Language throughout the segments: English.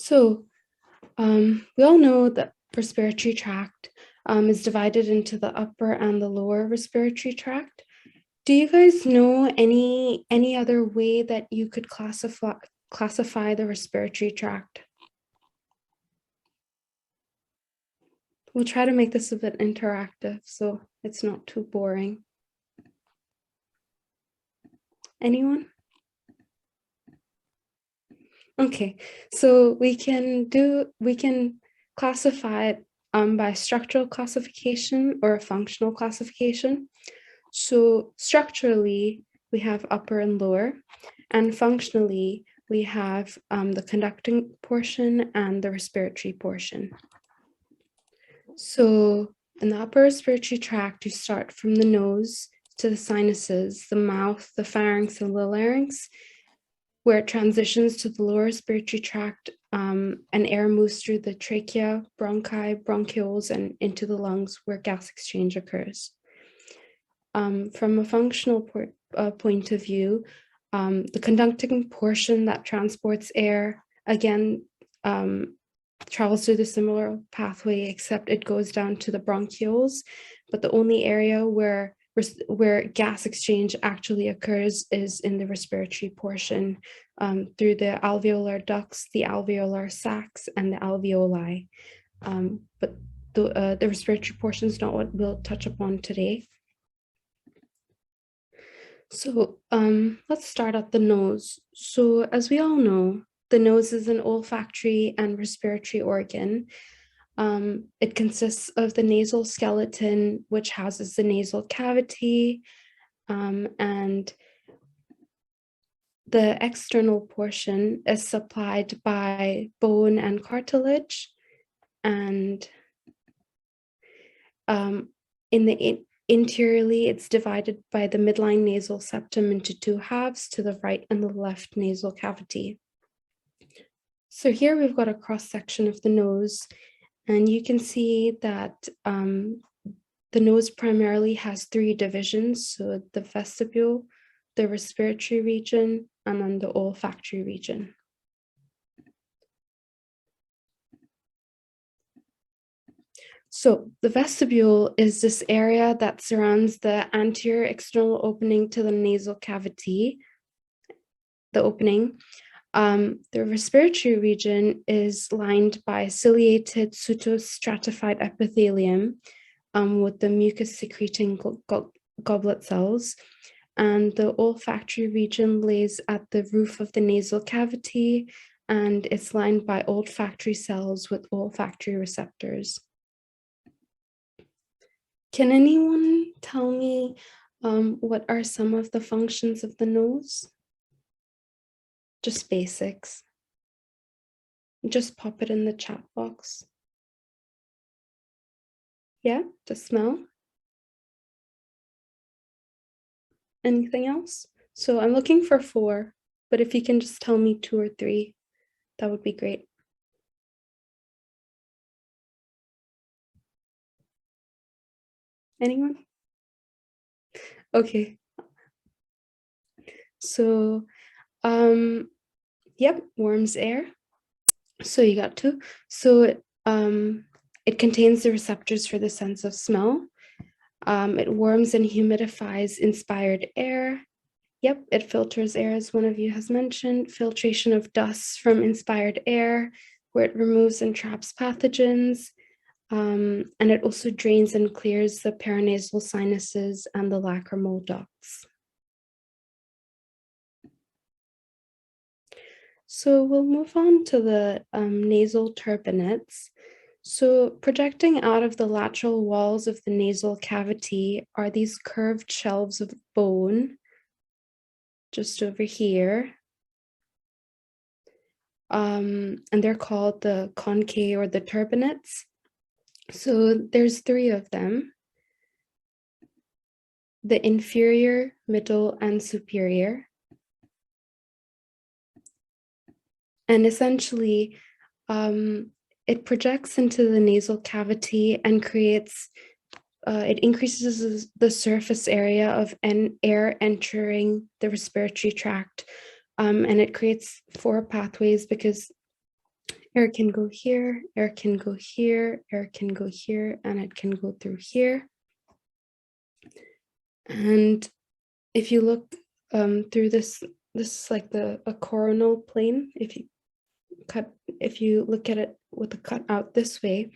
So we all know that respiratory tract is divided into the upper and the lower respiratory tract. Do you guys know any other way that you could classify the respiratory tract? We'll try to make this a bit interactive so it's not too boring. Anyone? Okay, so we can classify it by structural classification or functional classification. So structurally, we have upper and lower, and functionally, we have the conducting portion and the respiratory portion. So in the upper respiratory tract, you start from the nose to the sinuses, the mouth, the pharynx, and the larynx, where it transitions to the lower respiratory tract, and air moves through the trachea, bronchi, bronchioles, and into the lungs, where gas exchange occurs. From a functional point of view, the conducting portion that transports air, again, travels through the similar pathway, except it goes down to the bronchioles, but the only area where gas exchange actually occurs is in the respiratory portion, through the alveolar ducts, the alveolar sacs, and the alveoli. But the respiratory portion is not what we'll touch upon today. So let's start at the nose. So as we all know, the nose is an olfactory and respiratory organ. It consists of the nasal skeleton, which houses the nasal cavity, and the external portion is supplied by bone and cartilage, and interiorly, it's divided by the midline nasal septum into two halves, to the right and the left nasal cavity. So here we've got a cross-section of the nose, and you can see that the nose primarily has three divisions, so the vestibule, the respiratory region, and then the olfactory region. So the vestibule is this area that surrounds the anterior external opening to the nasal cavity, the opening. The respiratory region is lined by ciliated pseudostratified epithelium with the mucus secreting goblet cells. And the olfactory region lays at the roof of the nasal cavity, and it's lined by olfactory cells with olfactory receptors. Can anyone tell me what are some of the functions of the nose? Just basics. Just pop it in the chat box. Yeah, to smell. Anything else? So I'm looking for 4, but if you can just tell me 2 or 3, that would be great. Anyone? Okay. So, yep, warms air. So you got 2. So it contains the receptors for the sense of smell. It warms and humidifies inspired air. Yep, it filters air, as one of you has mentioned. Filtration of dust from inspired air, where it removes and traps pathogens. And it also drains and clears the paranasal sinuses and the lacrimal ducts. So we'll move on to the nasal turbinates. So projecting out of the lateral walls of the nasal cavity are these curved shelves of bone, just over here. And they're called the conchae or the turbinates. So there's 3 of them: the inferior, middle, and superior. And essentially, it projects into the nasal cavity and creates, it increases the surface area of air entering the respiratory tract. And it creates 4 pathways because Air can go here, air can go here, air can go here, and it can go through here. And if you look through this is like a coronal plane. If you look at it with a cut out this way,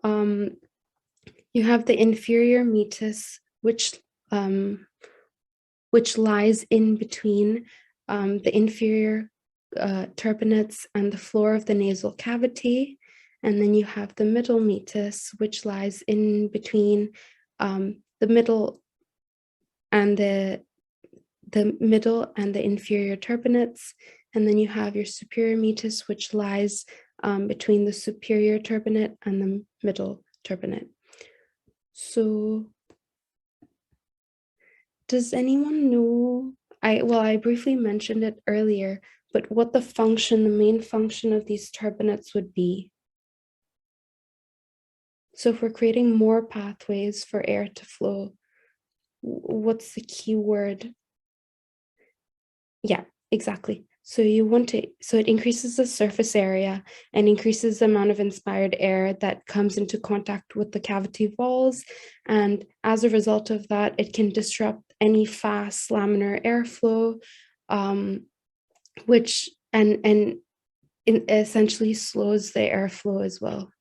you have the inferior meatus, which lies in between the inferior turbinates and the floor of the nasal cavity. And then you have the middle meatus, which lies in between the middle and the middle and the inferior turbinates. And then you have your superior meatus, which lies between the superior turbinate and the middle turbinate. So does anyone know, I briefly mentioned it earlier, but what the main function of these turbinates would be? So if we're creating more pathways for air to flow, what's the key word? Yeah, exactly. So it increases the surface area and increases the amount of inspired air that comes into contact with the cavity walls. And as a result of that, it can disrupt any fast laminar airflow, which essentially slows the airflow as well.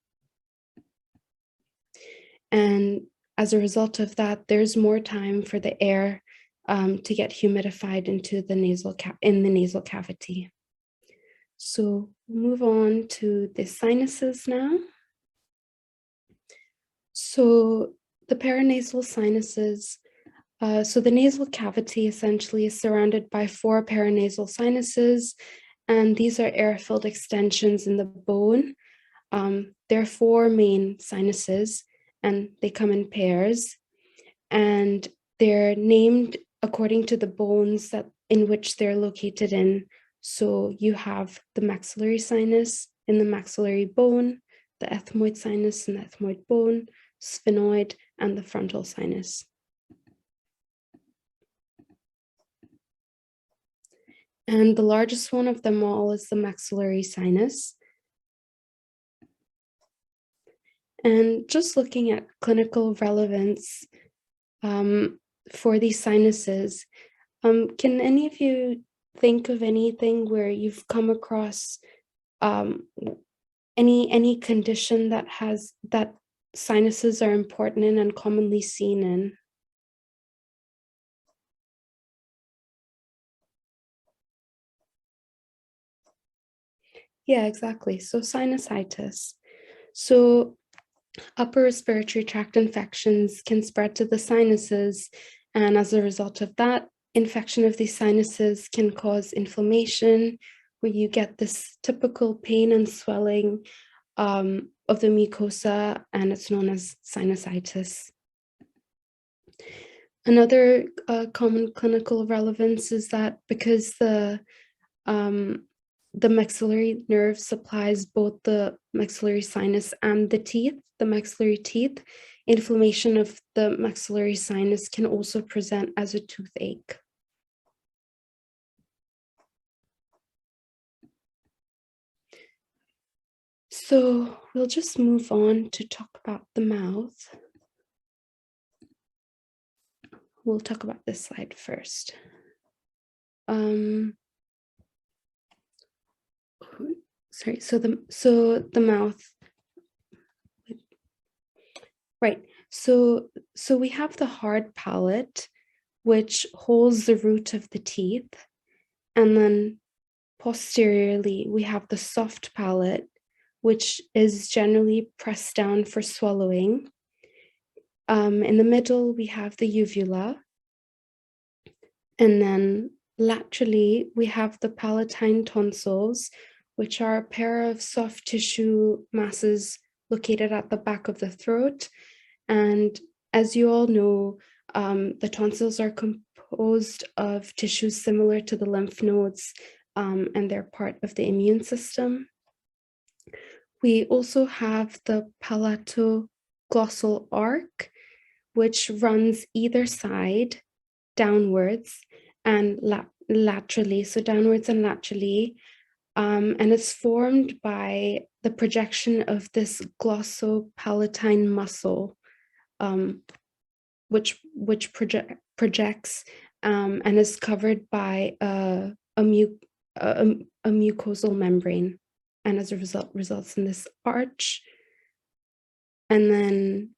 And as a result of that, there's more time for the air to get humidified into the nasal cavity. So move on to the sinuses now. So the paranasal sinuses, so the nasal cavity essentially is surrounded by 4 paranasal sinuses, and these are air-filled extensions in the bone. There are 4 main sinuses, and they come in pairs, and they're named according to the bones in which they're located in. So you have the maxillary sinus in the maxillary bone, the ethmoid sinus in the ethmoid bone, sphenoid, and the frontal sinus. And the largest one of them all is the maxillary sinus. And just looking at clinical relevance for these sinuses, can any of you think of anything where you've come across any condition that sinuses are important in and commonly seen in? Yeah, exactly. So sinusitis. So upper respiratory tract infections can spread to the sinuses, and as a result of that, infection of these sinuses can cause inflammation, where you get this typical pain and swelling of the mucosa, and it's known as sinusitis. Another common clinical relevance is that because the maxillary nerve supplies both the maxillary sinus and the maxillary teeth, inflammation of the maxillary sinus can also present as a toothache. So we'll just move on to talk about the mouth. We'll talk about this slide first. Sorry, so the mouth. Right, so we have the hard palate, which holds the root of the teeth, and then posteriorly we have the soft palate, which is generally pressed down for swallowing. In the middle, we have the uvula. And then laterally, we have the palatine tonsils, which are a pair of soft tissue masses located at the back of the throat. And as you all know, the tonsils are composed of tissues similar to the lymph nodes, and they're part of the immune system. We also have the palatoglossal arc, which runs either side downwards and laterally, so downwards and laterally, And it's formed by the projection of this glossopalatine muscle, which projects and is covered by a mucosal membrane, and as a result results in this arch. And then,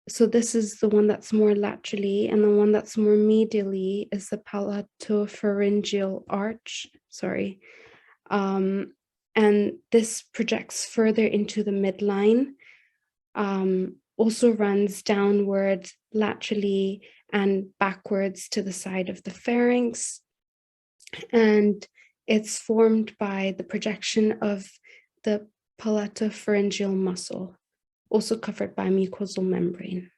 so this is the one that's more laterally, and the one that's more medially is the palatopharyngeal arch, sorry. And this projects further into the midline, also runs downward, laterally, and backwards to the side of the pharynx. And it's formed by the projection of the palatopharyngeal muscle, also covered by mucosal membrane.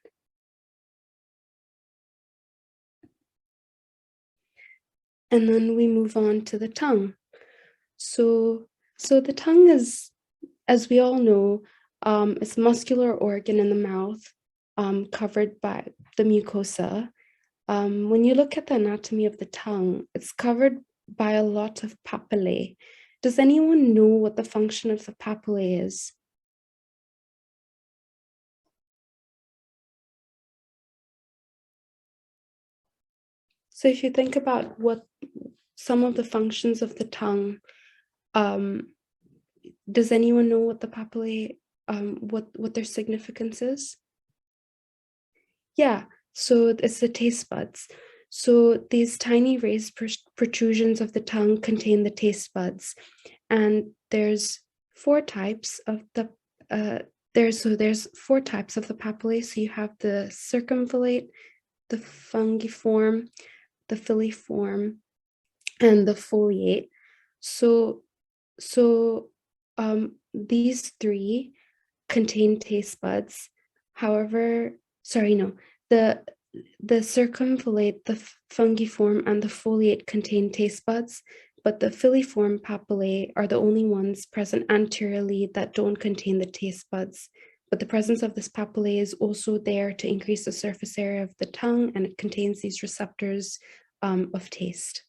And then we move on to the tongue. So the tongue is, as we all know, it's a muscular organ in the mouth, covered by the mucosa. When you look at the anatomy of the tongue, it's covered by a lot of papillae. Does anyone know what the function of the papillae is? So if you think about what some of the functions of the tongue, does anyone know what the papillae, what their significance is? Yeah, so it's the taste buds. So these tiny raised protrusions of the tongue contain the taste buds, and there's four types of the there's four types of the papillae. So you have the circumvallate, the fungiform, the filiform, and the foliate. So these three contain taste buds. However, sorry, no, the circumvallate, the fungiform, and the foliate contain taste buds, but the filiform papillae are the only ones present anteriorly that don't contain the taste buds. But the presence of this papillae is also there to increase the surface area of the tongue, and it contains these receptors of taste.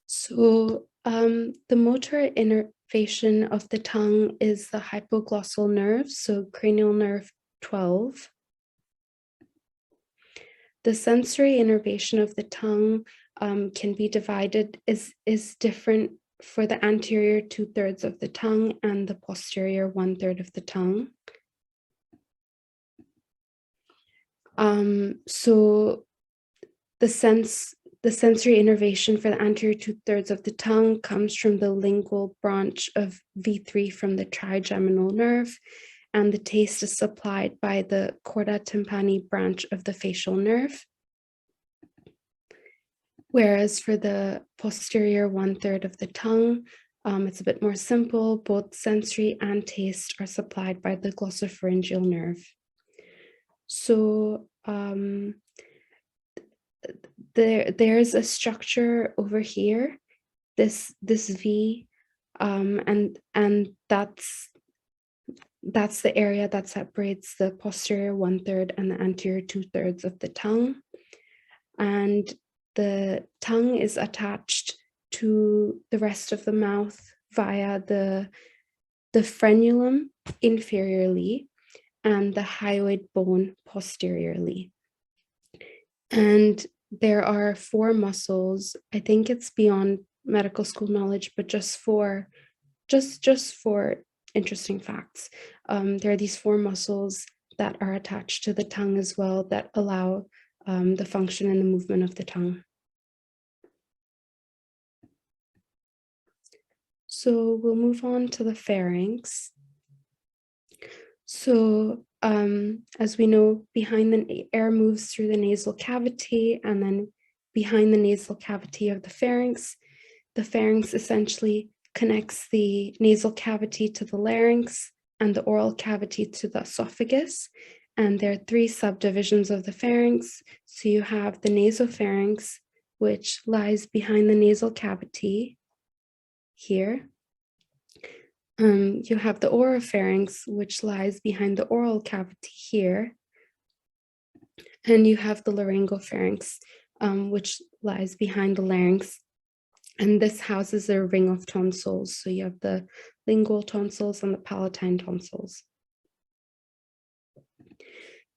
So the motor innervation of the tongue is the hypoglossal nerve, so cranial nerve 12. The sensory innervation of the tongue can be divided, is different for the anterior 2/3 of the tongue and the posterior 1/3 of the tongue. So the sensory innervation for the anterior 2/3 of the tongue comes from the lingual branch of V3 from the trigeminal nerve, and the taste is supplied by the chorda tympani branch of the facial nerve. Whereas for the posterior 1/3 of the tongue, it's a bit more simple. Both sensory and taste are supplied by the glossopharyngeal nerve. So there's a structure over here, this V, and that's the area that separates the posterior 1/3 and the anterior 2/3 of the tongue. And the tongue is attached to the rest of the mouth via the frenulum inferiorly and the hyoid bone posteriorly. And there are four muscles. I think it's beyond medical school knowledge, but just for interesting facts, there are these four muscles that are attached to the tongue as well that allow the function and the movement of the tongue. So we'll move on to the pharynx. So as we know, behind the air moves through the nasal cavity, and then behind the nasal cavity of the pharynx essentially connects the nasal cavity to the larynx and the oral cavity to the esophagus. And there are three subdivisions of the pharynx. So you have the nasopharynx, which lies behind the nasal cavity here. You have the oropharynx, which lies behind the oral cavity here. And you have the laryngopharynx, which lies behind the larynx And this houses a ring of tonsils. So you have the lingual tonsils and the palatine tonsils.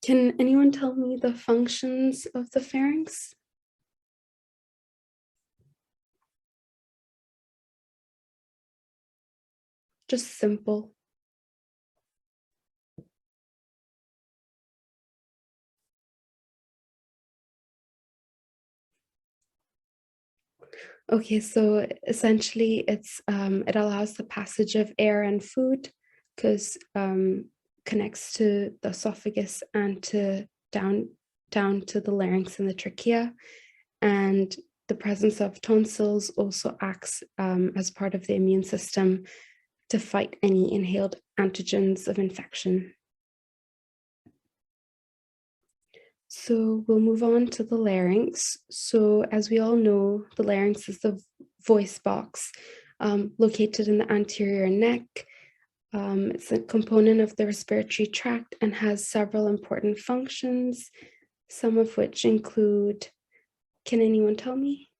Can anyone tell me the functions of the pharynx? Just simple. Okay, so essentially it allows the passage of air and food because connects to the esophagus and down to the larynx and the trachea. And the presence of tonsils also acts as part of the immune system to fight any inhaled antigens of infection. So we'll move on to the larynx. So as we all know, the larynx is the voice box located in the anterior neck. It's a component of the respiratory tract and has several important functions, some of which include, can anyone tell me?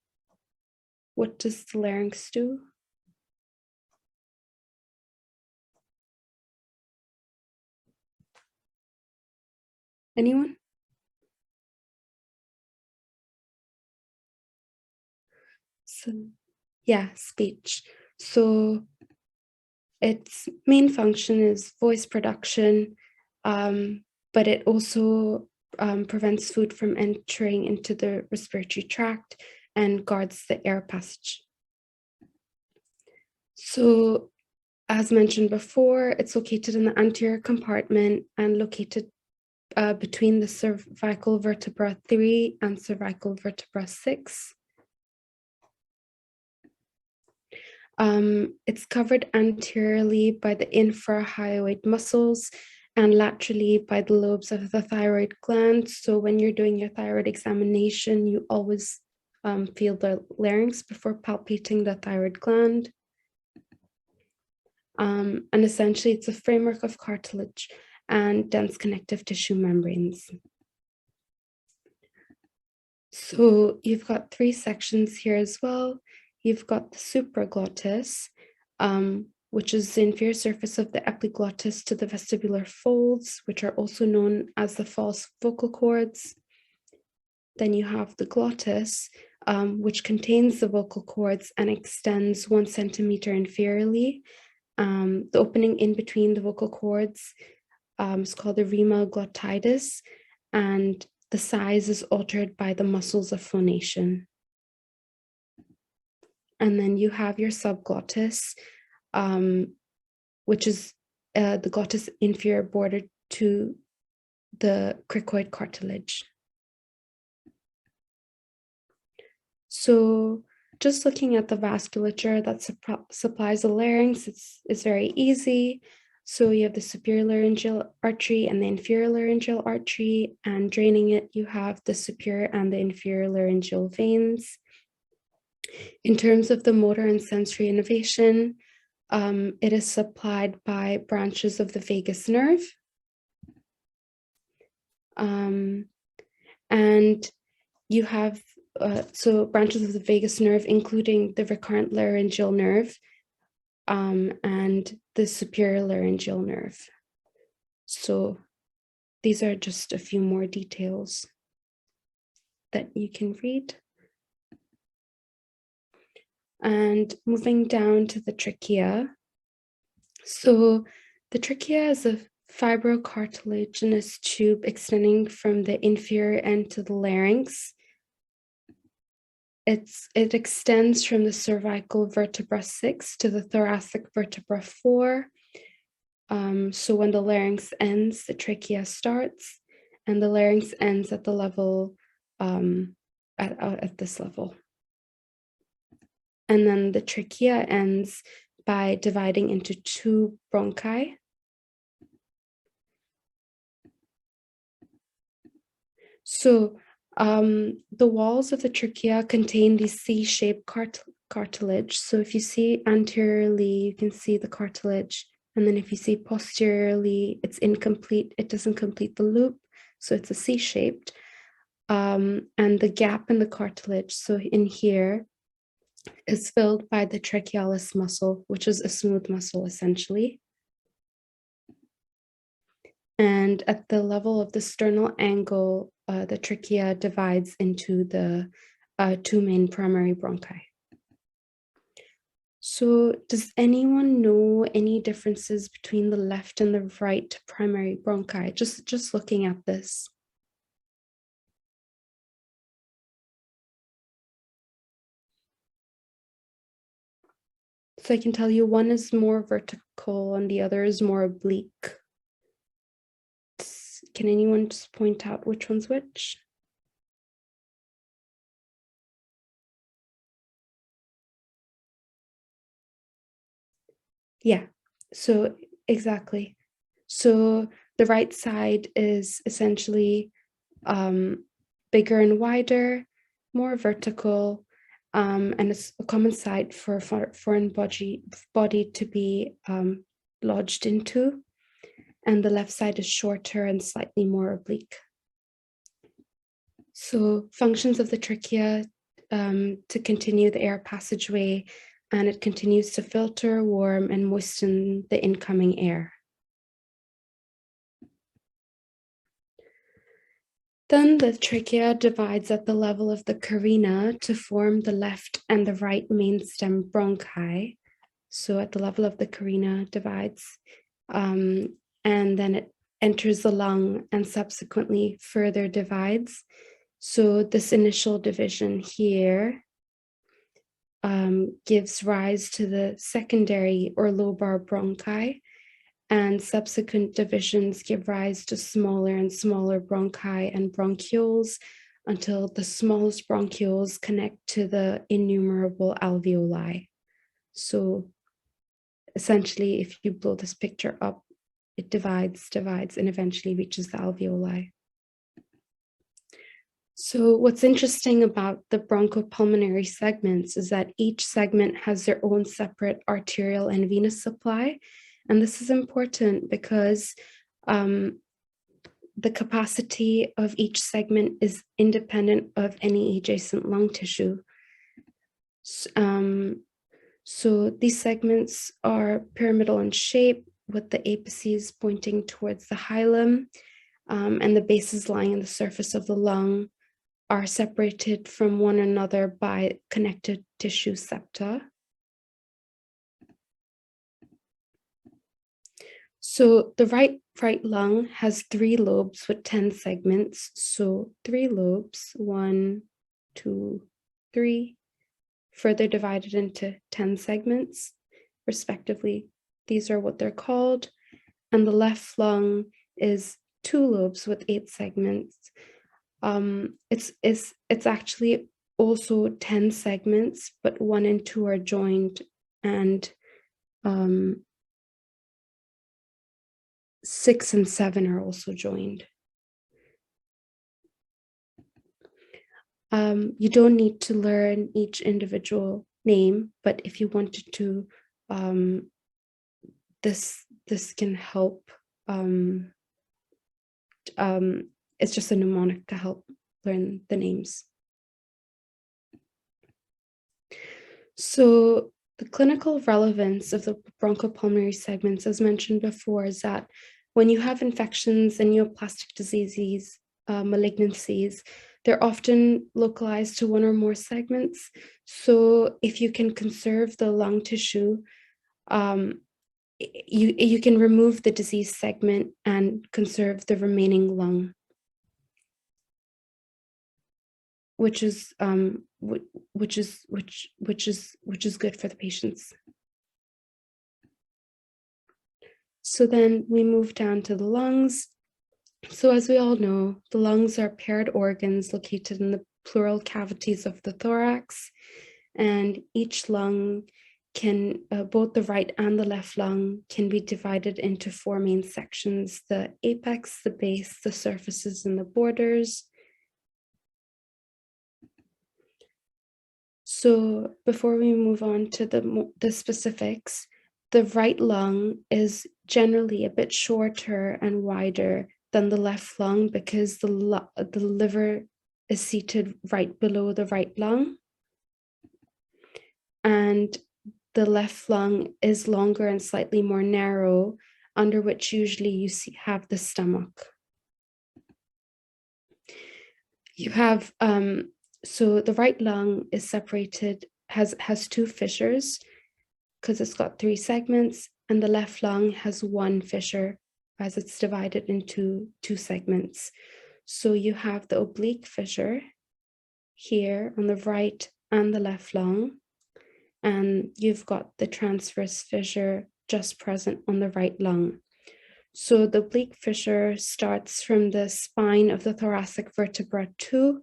What does the larynx do? Anyone? So, yeah, speech. So its main function is voice production, but it also prevents food from entering into the respiratory tract and guards the air passage. So, as mentioned before, it's located in the anterior compartment and located between the cervical vertebra 3 and cervical vertebra 6. It's covered anteriorly by the infrahyoid muscles and laterally by the lobes of the thyroid gland. So when you're doing your thyroid examination, you always feel the larynx before palpating the thyroid gland. And essentially, it's a framework of cartilage and dense connective tissue membranes. So you've got 3 sections here as well. You've got the supraglottis, which is the inferior surface of the epiglottis to the vestibular folds, which are also known as the false vocal cords. Then you have the glottis, which contains the vocal cords and extends 1 centimeter inferiorly. The opening in between the vocal cords is called the rima glottitis, and the size is altered by the muscles of phonation. And then you have your subglottis, which is the glottis inferior border to the cricoid cartilage. So just looking at the vasculature that supplies the larynx, it's very easy. So you have the superior laryngeal artery and the inferior laryngeal artery, and draining it, you have the superior and the inferior laryngeal veins. In terms of the motor and sensory innervation, it is supplied by branches of the vagus nerve. And you have so branches of the vagus nerve, including the recurrent laryngeal nerve and the superior laryngeal nerve. So these are just a few more details that you can read. And moving down to the trachea. So the trachea is a fibrocartilaginous tube extending from the inferior end to the larynx. It extends from the cervical vertebra 6 to the thoracic vertebra 4. So when the larynx ends, the trachea starts, and the larynx ends at the level, at this level. And then the trachea ends by dividing into 2 bronchi. So the walls of the trachea contain these C-shaped cartilage. So if you see anteriorly, you can see the cartilage. And then if you see posteriorly, it's incomplete. It doesn't complete the loop. So it's a C-shaped. And the gap in the cartilage, so in here, is filled by the trachealis muscle, which is a smooth muscle essentially. And at the level of the sternal angle, the trachea divides into the two main primary bronchi. So does anyone know any differences between the left and the right primary bronchi? Just looking at this. So I can tell you one is more vertical and the other is more oblique. Can anyone just point out which one's which? Yeah, so exactly. So the right side is essentially bigger and wider, more vertical, and it's a common site for foreign body to be lodged into. And the left side is shorter and slightly more oblique. So functions of the trachea to continue the air passageway, and it continues to filter, warm, and moisten the incoming air. Then the trachea divides at the level of the carina to form the left and the right main stem bronchi. So at the level of the carina divides, and then it enters the lung and subsequently further divides. So this initial division here gives rise to the secondary or lobar bronchi, and subsequent divisions give rise to smaller and smaller bronchi and bronchioles until the smallest bronchioles connect to the innumerable alveoli. So essentially, if you blow this picture up, it divides, and eventually reaches the alveoli. So what's interesting about the bronchopulmonary segments is that each segment has their own separate arterial and venous supply. And this is important because the capacity of each segment is independent of any adjacent lung tissue. So these segments are pyramidal in shape with the apices pointing towards the hilum, and the bases lying on the surface of the lung are separated from one another by connective tissue septa. So the right lung has 3 lobes with 10 segments. So 3 lobes, 1, 2, 3, further divided into 10 segments, respectively. These are what they're called. And the left lung is 2 lobes with 8 segments. It's actually also 10 segments, but 1 and 2 are joined, and 6 and 7 are also joined. You don't need to learn each individual name, but if you wanted to, this can help. It's just a mnemonic to help learn the names. So the clinical relevance of the bronchopulmonary segments, as mentioned before, is that when you have infections and neoplastic diseases, malignancies, they're often localized to 1 or more segments. So if you can conserve the lung tissue, you can remove the disease segment and conserve the remaining lung, which is good for the patients. So then we move down to the lungs. So as we all know, the lungs are paired organs located in the pleural cavities of the thorax, and each lung can, both the right and the left lung can be divided into 4 main sections: the apex, the base, the surfaces, and the borders. So before we move on to the specifics, the right lung is generally a bit shorter and wider than the left lung because the liver is seated right below the right lung. and the left lung is longer and slightly more narrow, under which usually you have the stomach. You have, so the right lung is separated, has two fissures because it's got 3 segments, and the left lung has 1 fissure as it's divided into 2 segments. So you have the oblique fissure here on the right and the left lung, and you've got the transverse fissure just present on the right lung. So the oblique fissure starts from the spine of the thoracic vertebra 2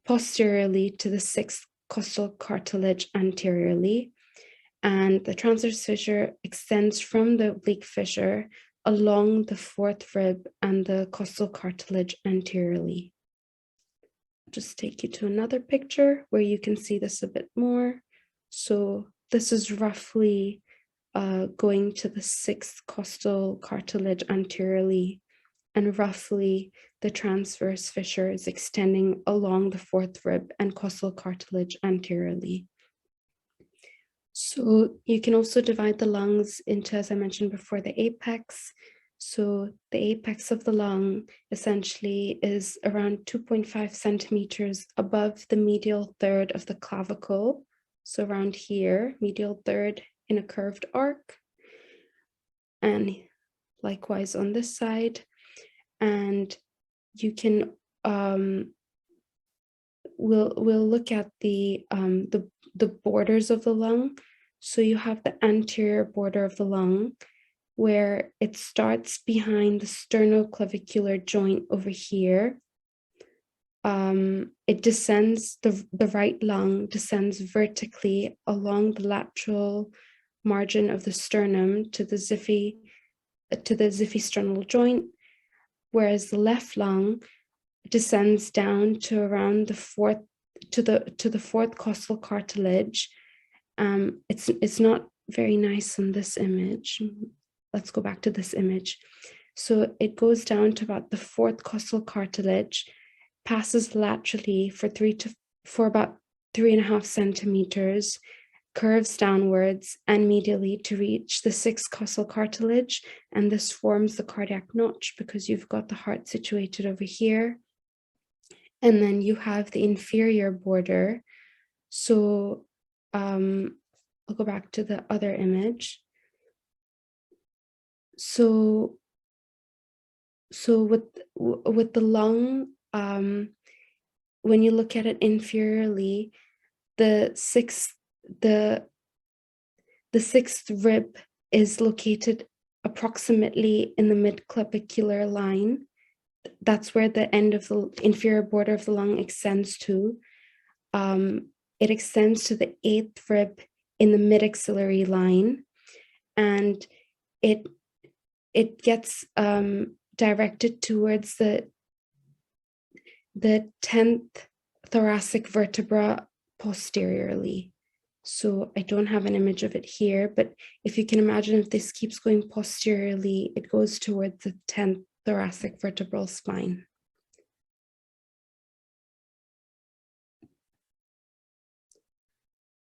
posteriorly to the 6th costal cartilage anteriorly, and the transverse fissure extends from the oblique fissure along the 4th rib and the costal cartilage anteriorly. I'll just take you to another picture where you can see this a bit more. So this is roughly going to the 6th costal cartilage anteriorly, and roughly the transverse fissure is extending along the 4th rib and costal cartilage anteriorly. So you can also divide the lungs into, as I mentioned before, the apex. So the apex of the lung essentially is around 2.5 centimeters above the medial third of the clavicle. So around here, medial third in a curved arc, and likewise on this side. And you can we'll look at the borders of the lung. So you have the anterior border of the lung, where it starts behind the sternoclavicular joint over here. It descends, the right lung descends vertically along the lateral margin of the sternum to the xiphisternal joint, whereas the left lung descends down to around the 4th to the 4th costal cartilage. It's not very nice on this image. Let's go back to this image. So it goes down to about the 4th costal cartilage, passes laterally for about 3.5 centimeters, curves downwards and medially to reach the 6th costal cartilage, and this forms the cardiac notch because you've got the heart situated over here. And then you have the inferior border. So I'll go back to the other image. So with the lung, when you look at it inferiorly, the sixth rib is located approximately in the midclavicular line. That's where the end of the inferior border of the lung extends to. It extends to the 8th rib in the mid-axillary line, and it gets directed towards the 10th thoracic vertebra posteriorly. So I don't have an image of it here, but if you can imagine, if this keeps going posteriorly, it goes towards the 10th thoracic vertebral spine.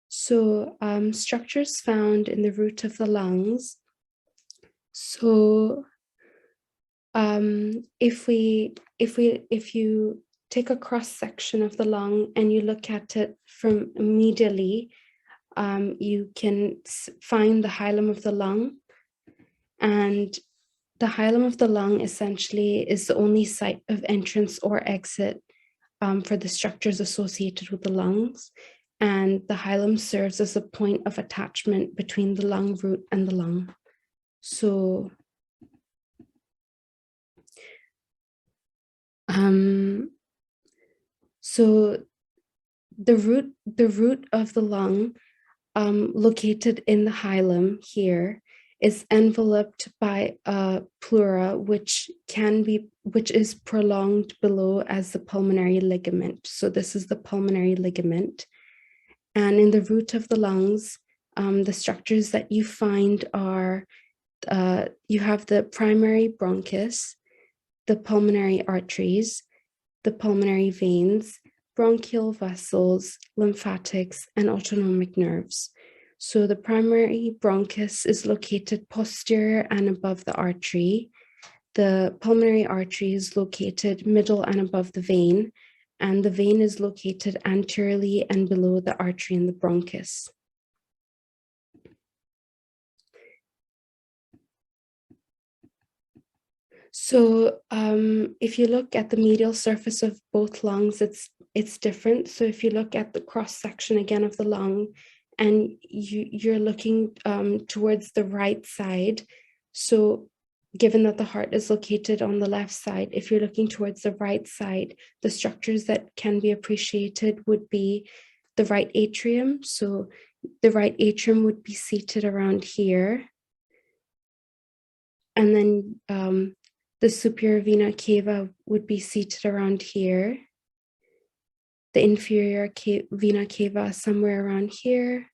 So structures found in the root of the lungs. So if you take a cross section of the lung and you look at it from medially, you can find the hilum of the lung, and the hilum of the lung essentially is the only site of entrance or exit for the structures associated with the lungs, and the hilum serves as a point of attachment between the lung root and the lung. So the root of the lung, located in the hilum here, is enveloped by a pleura, which is prolonged below as the pulmonary ligament. So this is the pulmonary ligament. And in the root of the lungs, the structures that you find are, you have the primary bronchus, the pulmonary arteries, the pulmonary veins, bronchial vessels, lymphatics, and autonomic nerves. So the primary bronchus is located posterior and above the artery. The pulmonary artery is located middle and above the vein, and the vein is located anteriorly and below the artery in the bronchus. So if you look at the medial surface of both lungs, it's different. So if you look at the cross section again of the lung, and you're looking towards the right side, so given that the heart is located on the left side, if you're looking towards the right side, the structures that can be appreciated would be the right atrium. So the right atrium would be seated around here. And then the superior vena cava would be seated around here. The inferior vena cava somewhere around here.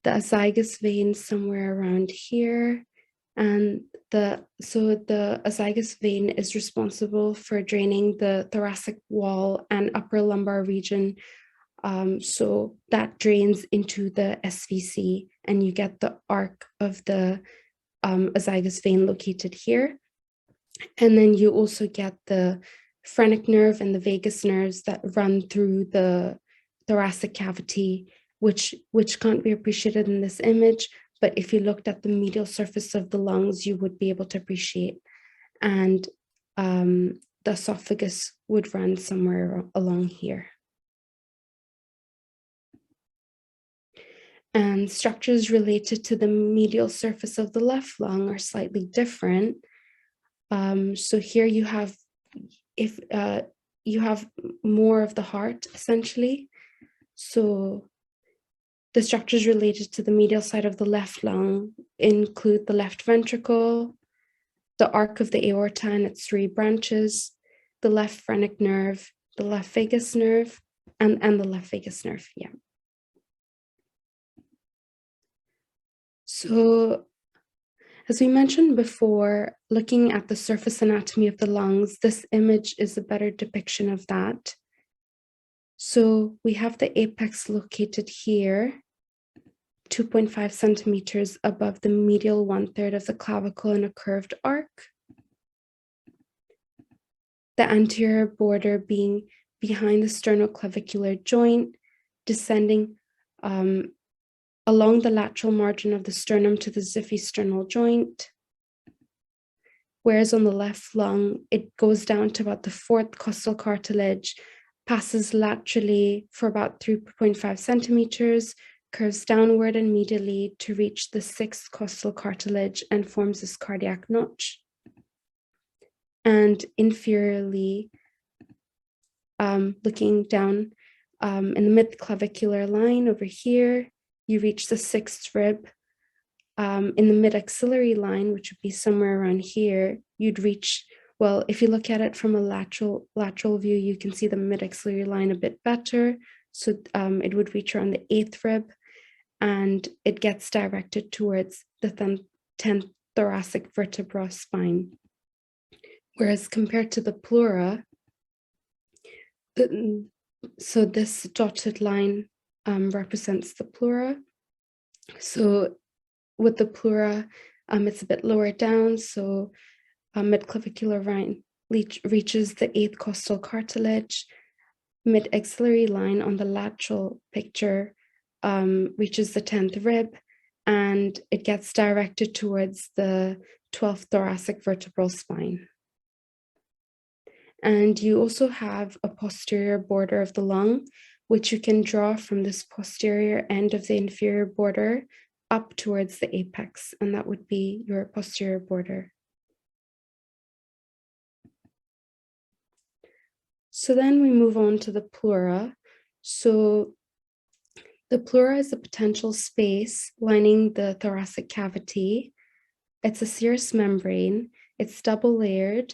The azygous vein somewhere around here. And the azygous vein is responsible for draining the thoracic wall and upper lumbar region. So that drains into the SVC, and you get the arc of the azygous vein located here. And then you also get the phrenic nerve and the vagus nerves that run through the thoracic cavity, which can't be appreciated in this image, but if you looked at the medial surface of the lungs, you would be able to appreciate. And the esophagus would run somewhere along here. And structures related to the medial surface of the left lung are slightly different. So here you have, you have more of the heart essentially. So the structures related to the medial side of the left lung include the left ventricle, the arc of the aorta and its 3 branches, the left phrenic nerve, the left vagus nerve, and the left vagus nerve, yeah. So as we mentioned before, looking at the surface anatomy of the lungs, this image is a better depiction of that. So we have the apex located here, 2.5 centimeters above the medial 1/3 of the clavicle in a curved arc. The anterior border being behind the sternoclavicular joint, descending along the lateral margin of the sternum to the xiphisternal joint. Whereas on the left lung, it goes down to about the 4th costal cartilage, passes laterally for about 3.5 centimeters, curves downward and medially to reach the 6th costal cartilage and forms this cardiac notch. And inferiorly, looking down in the mid-clavicular line over here, you reach the 6th rib. In the mid-axillary line, which would be somewhere around here, you'd reach, well, if you look at it from a lateral view, you can see the mid-axillary line a bit better. So it would reach around the 8th rib, and it gets directed towards the 10th thoracic vertebra spine. Whereas compared to the pleura, so this dotted line represents the pleura. So with the pleura, it's a bit lower down, so mid-clavicular line reaches the 8th costal cartilage. Mid-axillary line on the lateral picture reaches the 10th rib, and it gets directed towards the 12th thoracic vertebral spine. And you also have a posterior border of the lung, which you can draw from this posterior end of the inferior border up towards the apex, and that would be your posterior border. So then we move on to the pleura. So the pleura is a potential space lining the thoracic cavity. It's a serous membrane. It's double layered.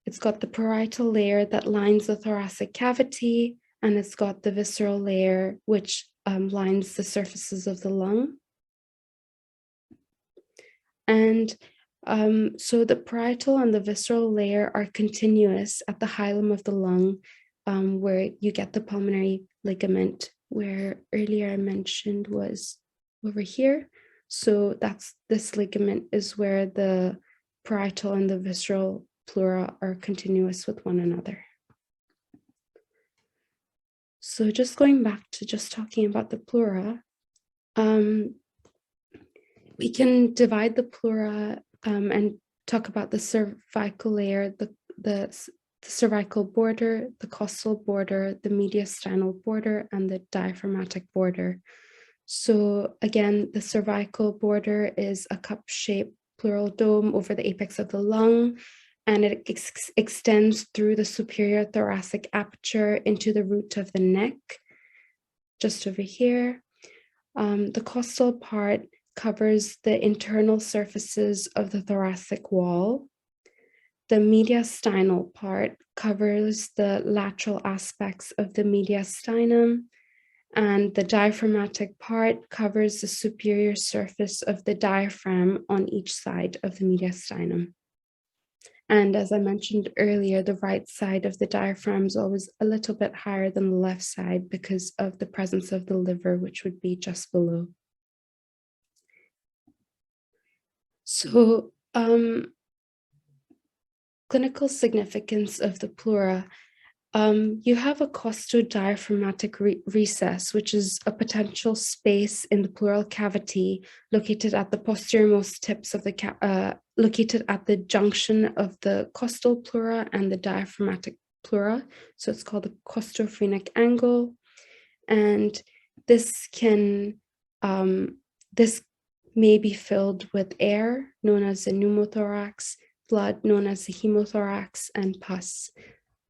It's got the parietal layer that lines the thoracic cavity, and it's got the visceral layer, which lines the surfaces of the lung. And so the parietal and the visceral layer are continuous at the hilum of the lung, where you get the pulmonary ligament, where earlier I mentioned was over here. So this ligament is where the parietal and the visceral pleura are continuous with one another. So just going back to just talking about the pleura, we can divide the pleura and talk about the cervical layer, the cervical border, the costal border, the mediastinal border, and the diaphragmatic border. So again, the cervical border is a cup-shaped pleural dome over the apex of the lung, and it extends through the superior thoracic aperture into the root of the neck, just over here. The costal part covers the internal surfaces of the thoracic wall. The mediastinal part covers the lateral aspects of the mediastinum, and the diaphragmatic part covers the superior surface of the diaphragm on each side of the mediastinum. And as I mentioned earlier, the right side of the diaphragm is always a little bit higher than the left side because of the presence of the liver, which would be just below. So, clinical significance of the pleura. You have a costodiaphragmatic recess, which is a potential space in the pleural cavity located at the posteriormost tips of the located at the junction of the costal pleura and the diaphragmatic pleura. So it's called the costophrenic angle, and this can this may be filled with air, known as the pneumothorax, blood, known as the hemothorax, and pus,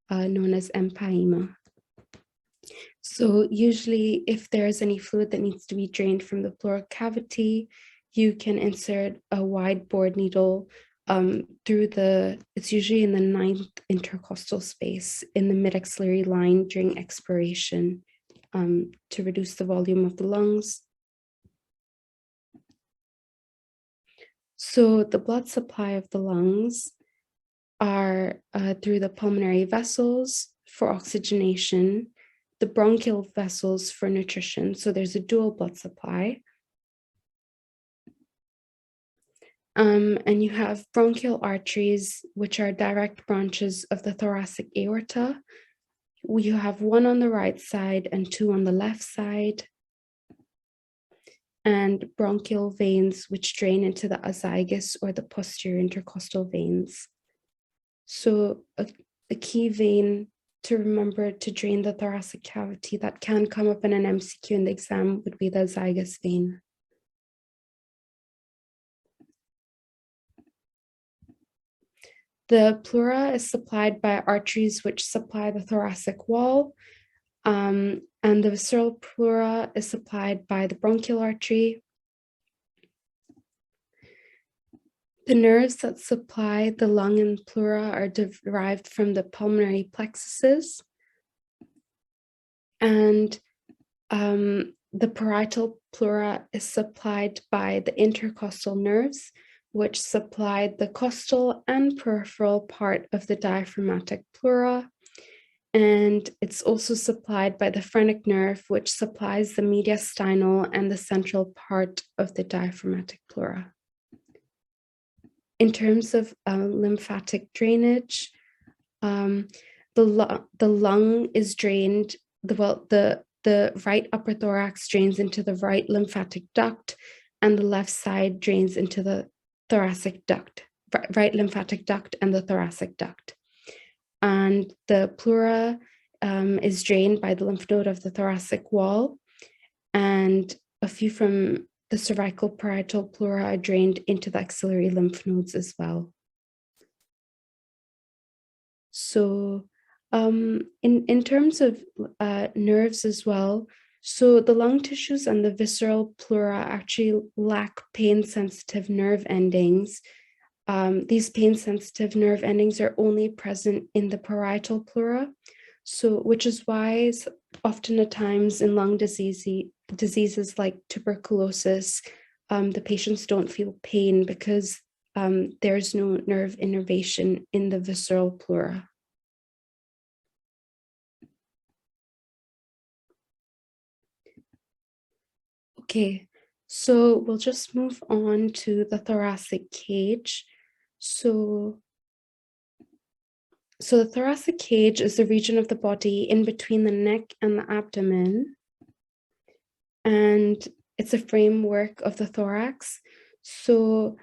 known as empyema. So usually if there's any fluid that needs to be drained from the pleural cavity, you can insert a wide board needle through it's usually in the 9th intercostal space in the mid-axillary line during expiration to reduce the volume of the lungs. So the blood supply of the lungs are through the pulmonary vessels for oxygenation, the bronchial vessels for nutrition. So there's a dual blood supply. And you have bronchial arteries, which are direct branches of the thoracic aorta. You have one on the right side and two on the left side. And bronchial veins, which drain into the azygos or the posterior intercostal veins. So a key vein to remember to drain the thoracic cavity that can come up in an MCQ in the exam would be the azygos vein. The pleura is supplied by arteries which supply the thoracic wall, and the visceral pleura is supplied by the bronchial artery. The nerves that supply the lung and pleura are derived from the pulmonary plexuses, and the parietal pleura is supplied by the intercostal nerves, which supply the costal and peripheral part of the diaphragmatic pleura. And it's also supplied by the phrenic nerve, which supplies the mediastinal and the central part of the diaphragmatic pleura. In terms of lymphatic drainage, the lung is drained, the right upper thorax drains into the right lymphatic duct, and the left side drains into the thoracic duct, right lymphatic duct and the thoracic duct. And the pleura is drained by the lymph node of the thoracic wall, and a few from the cervical parietal pleura are drained into the axillary lymph nodes as well. So in terms of nerves as well, so the lung tissues and the visceral pleura actually lack pain-sensitive nerve endings. These pain-sensitive nerve endings are only present in the parietal pleura, so which is why often at times in lung diseases like tuberculosis, the patients don't feel pain because there's no nerve innervation in the visceral pleura. Okay, so we'll just move on to the thoracic cage. So, the thoracic cage is the region of the body in between the neck and the abdomen, and it's a framework of the thorax. So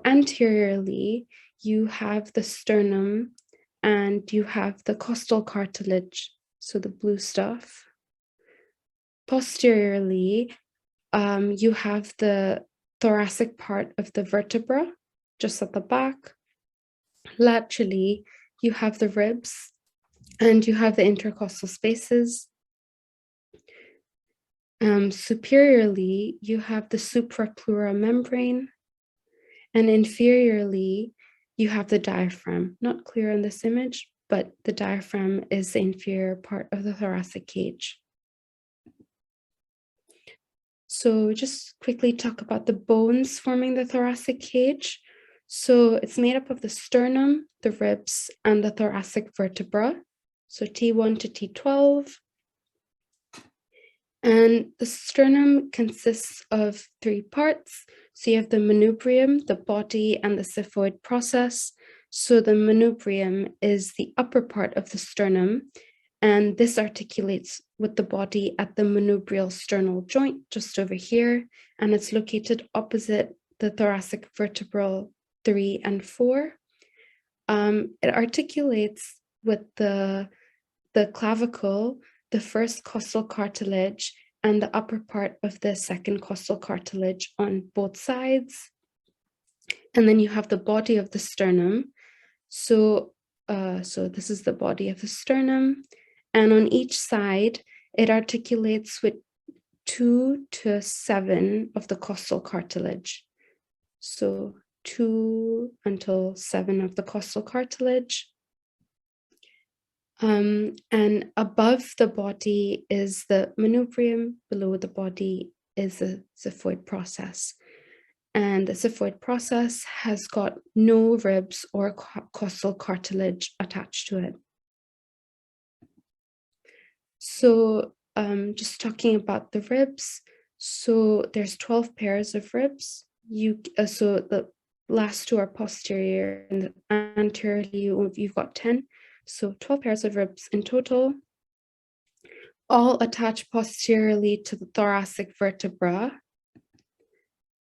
anteriorly, you have the sternum and you have the costal cartilage, so the blue stuff. Posteriorly, you have the thoracic part of the vertebra, just at the back. Laterally, you have the ribs and you have the intercostal spaces. Superiorly, you have the suprapleura membrane, and inferiorly, you have the diaphragm. Not clear in this image, but the diaphragm is the inferior part of the thoracic cage. So just quickly talk about the bones forming the thoracic cage. So it's made up of the sternum, the ribs, and the thoracic vertebra. So T1 to T12. And the sternum consists of three parts. So you have the manubrium, the body, and the xiphoid process. So the manubrium is the upper part of the sternum, and this articulates with the body at the manubrial sternal joint, just over here, and it's located opposite the thoracic vertebral 3 and 4. It articulates with the clavicle, the first costal cartilage, and the upper part of the second costal cartilage on both sides. And then you have the body of the sternum. So this is the body of the sternum. And on each side, it articulates with 2 to 7 of the costal cartilage. So 2 until 7 of the costal cartilage. And above the body is the manubrium, below the body is the xiphoid process. And the xiphoid process has got no ribs or costal cartilage attached to it. So just talking about the ribs, so there's 12 pairs of ribs. So the last two are posterior, and anteriorly you've got 10. So 12 pairs of ribs in total, all attached posteriorly to the thoracic vertebra.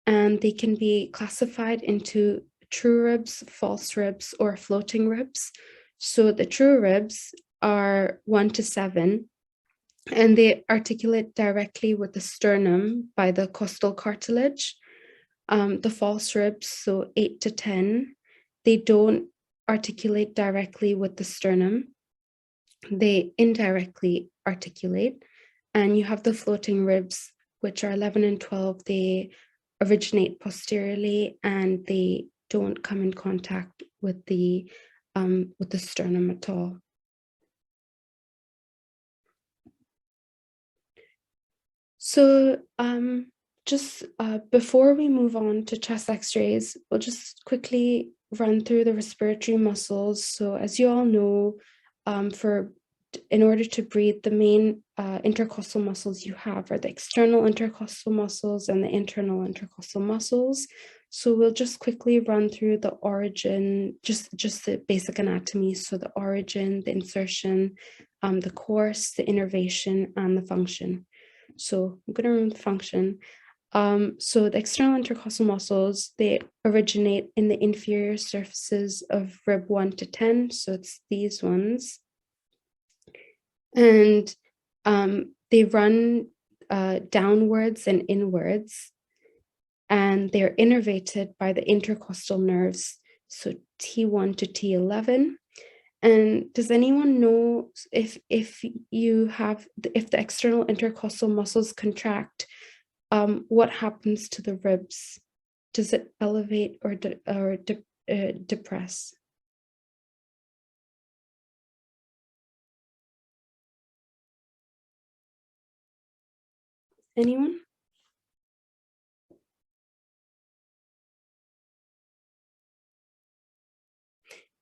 And they can be classified into true ribs, false ribs, or floating ribs. So the true ribs are 1 to 7, and they articulate directly with the sternum by the costal cartilage. The false ribs, so 8 to 10, they don't articulate directly with the sternum. They indirectly articulate. And you have the floating ribs, which are 11 and 12. They originate posteriorly and they don't come in contact with the sternum at all. So just before we move on to chest x-rays, we'll just quickly run through the respiratory muscles. So as you all know, in order to breathe, the main intercostal muscles you have are the external intercostal muscles and the internal intercostal muscles. So we'll just quickly run through the origin, just the basic anatomy. So the origin, the insertion, the course, the innervation, and the function. So I'm going to run the function. So the external intercostal muscles, they originate in the inferior surfaces of rib 1 to 10. So it's these ones. And they run downwards and inwards, and they're innervated by the intercostal nerves, so T1 to T11. And does anyone know if the external intercostal muscles contract, what happens to the ribs? Does it elevate or depress? Anyone?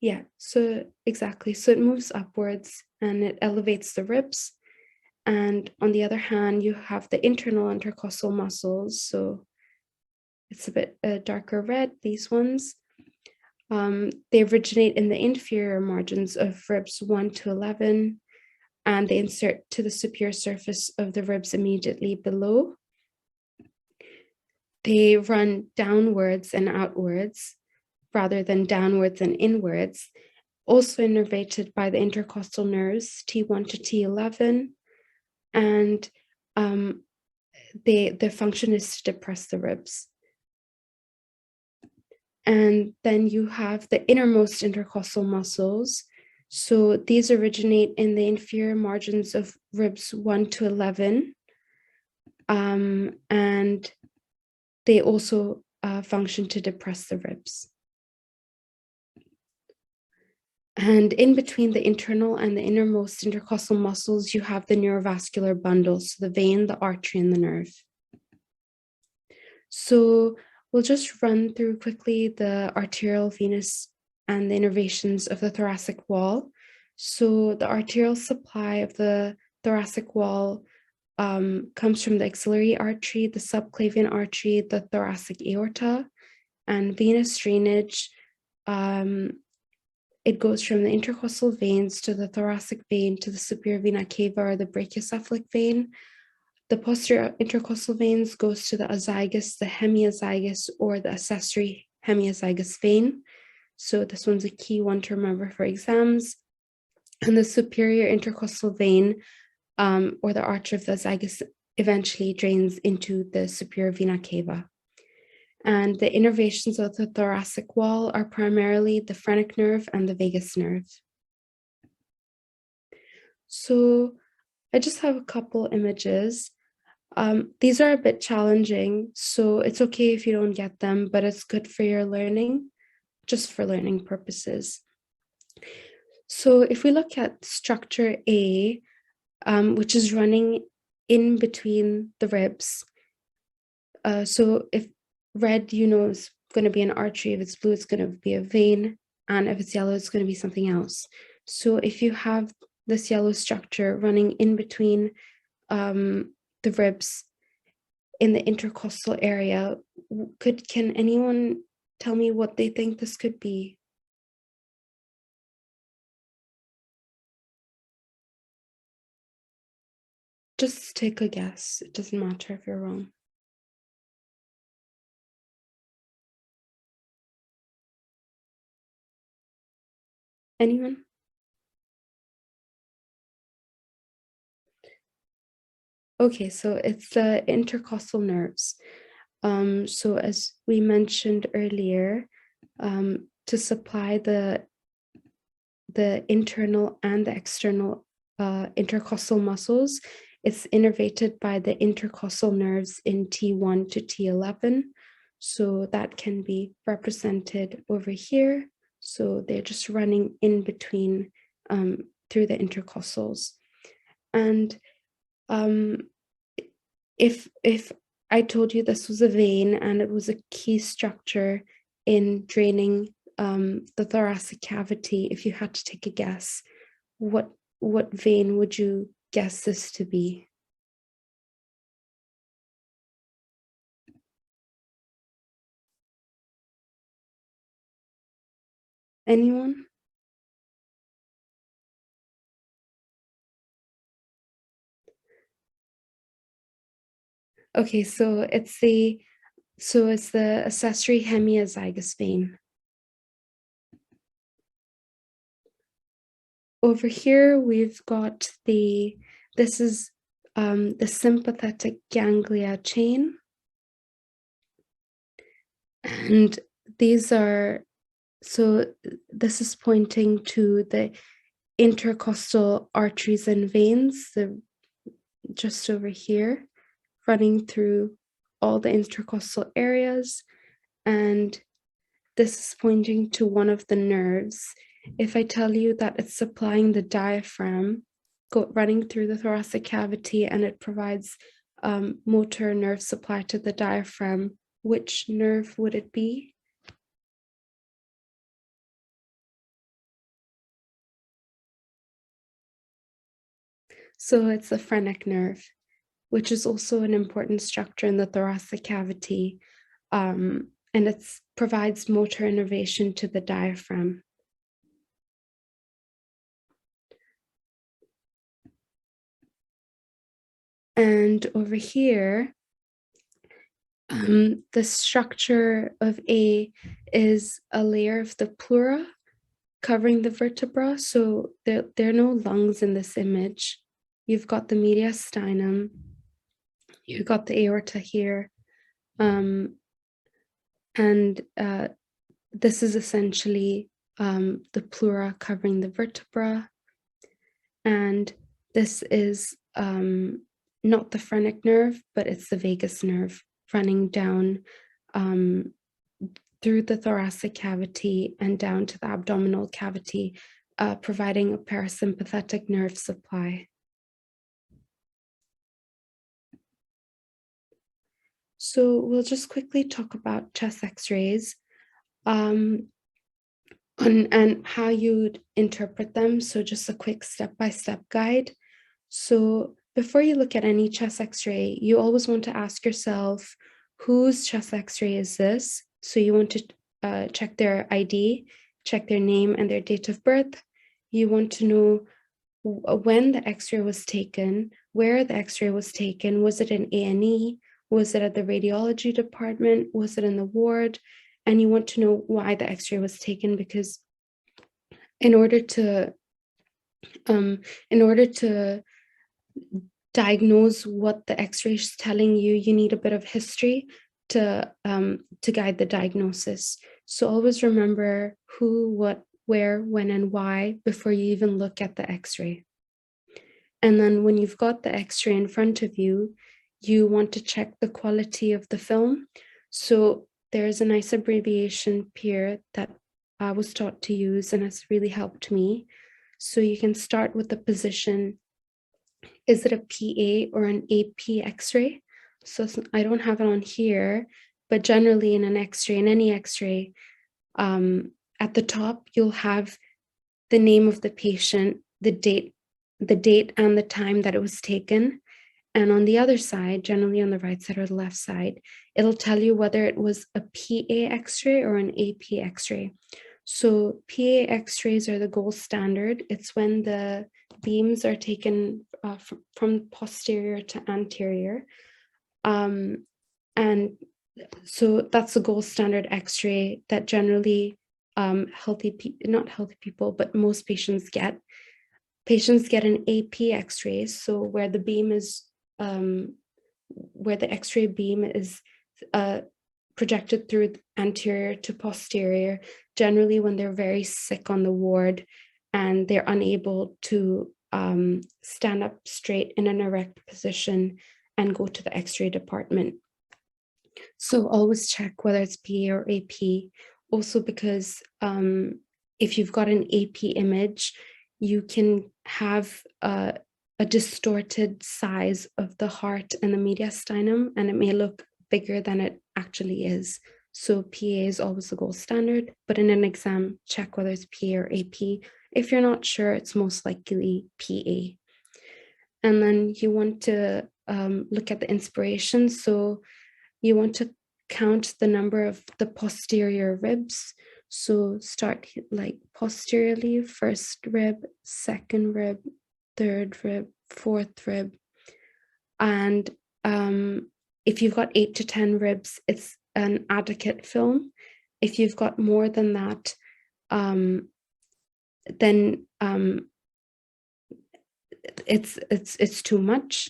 Yeah, so exactly. So it moves upwards and it elevates the ribs. And on the other hand, you have the internal intercostal muscles. So it's a bit darker red, these ones. They originate in the inferior margins of ribs 1 to 11, and they insert to the superior surface of the ribs immediately below. They run downwards and outwards rather than downwards and inwards, also innervated by the intercostal nerves T1 to T11, and their function is to depress the ribs. And then you have the innermost intercostal muscles. So these originate in the inferior margins of ribs 1 to 11. And they also function to depress the ribs. And in between the internal and the innermost intercostal muscles, you have the neurovascular bundles, so the vein, the artery, and the nerve. So we'll just run through quickly the arterial, venous, and the innervations of the thoracic wall. So the arterial supply of the thoracic wall comes from the axillary artery, the subclavian artery, the thoracic aorta, and venous drainage. It goes from the intercostal veins to the thoracic vein to the superior vena cava or the brachiocephalic vein. The posterior intercostal veins goes to the azygos, the hemiazygos, or the accessory hemiazygos vein. So this one's a key one to remember for exams. And the superior intercostal vein, or the arch of the azygos, eventually drains into the superior vena cava. And the innervations of the thoracic wall are primarily the phrenic nerve and the vagus nerve. So I just have a couple images. These are a bit challenging, so it's okay if you don't get them, but it's good for your learning, just for learning purposes. So if we look at structure A, which is running in between the ribs, so if red, you know, is going to be an artery. If it's blue, it's going to be a vein. And if it's yellow, it's going to be something else. So if you have this yellow structure running in between the ribs in the intercostal area, can anyone tell me what they think this could be? Just take a guess. It doesn't matter if you're wrong. Anyone? Okay, so it's the intercostal nerves. So as we mentioned earlier, to supply the internal and the external intercostal muscles, it's innervated by the intercostal nerves in T1 to T11. So that can be represented over here. So they're just running in between through the intercostals. And if I told you this was a vein and it was a key structure in draining the thoracic cavity, if you had to take a guess, what vein would you guess this to be? Anyone? Okay, so it's the accessory hemiazygous vein. Over here, we've got this is the sympathetic ganglia chain. And these are, so this is pointing to the intercostal arteries and veins, just over here, running through all the intercostal areas. And this is pointing to one of the nerves. If I tell you that it's supplying the diaphragm, running through the thoracic cavity, and it provides motor nerve supply to the diaphragm, which nerve would it be? So it's the phrenic nerve, which is also an important structure in the thoracic cavity, and it provides motor innervation to the diaphragm. And over here, the structure of A is a layer of the pleura covering the vertebra. So there are no lungs in this image. You've got the mediastinum, you've got the aorta here, and this is essentially the pleura covering the vertebra. And this is not the phrenic nerve, but it's the vagus nerve running down through the thoracic cavity and down to the abdominal cavity, providing a parasympathetic nerve supply. So we'll just quickly talk about chest x-rays and how you'd interpret them. So just a quick step-by-step guide. So before you look at any chest x-ray, you always want to ask yourself, whose chest x-ray is this? So you want to check their ID, check their name and their date of birth. You want to know when the x-ray was taken, where the x-ray was taken. Was it in A&E? Was it at the radiology department? Was it in the ward? And you want to know why the x-ray was taken, because in order to diagnose what the x-ray is telling you, you need a bit of history to guide the diagnosis. So always remember who, what, where, when, and why before you even look at the x-ray. And then when you've got the x-ray in front of you, you want to check the quality of the film. So there's a nice abbreviation here that I was taught to use, and it's really helped me. So you can start with the position. Is it a PA or an AP x-ray? So I don't have it on here, but generally in an x-ray, in any x-ray, at the top, you'll have the name of the patient, the date and the time that it was taken. And on the other side, generally on the right side or the left side, it'll tell you whether it was a PA x-ray or an AP x-ray. So PA x-rays are the gold standard. It's when the beams are taken from posterior to anterior. And so that's the gold standard x-ray that generally not healthy people, but most patients get. Patients get an AP x-ray, so where the beam is, where the x-ray beam is projected through anterior to posterior, generally when they're very sick on the ward and they're unable to stand up straight in an erect position and go to the x-ray department. So always check whether it's PA or AP. Also because if you've got an AP image, you can have a distorted size of the heart and the mediastinum, and it may look bigger than it actually is. So PA is always the gold standard, but in an exam, check whether it's PA or AP. If you're not sure, it's most likely PA. And then you want to look at the inspiration. So you want to count the number of the posterior ribs. So start like posteriorly, first rib, second rib, third rib, fourth rib. And if you've got 8 to 10 ribs, it's an adequate film. If you've got more than that, then it's too much.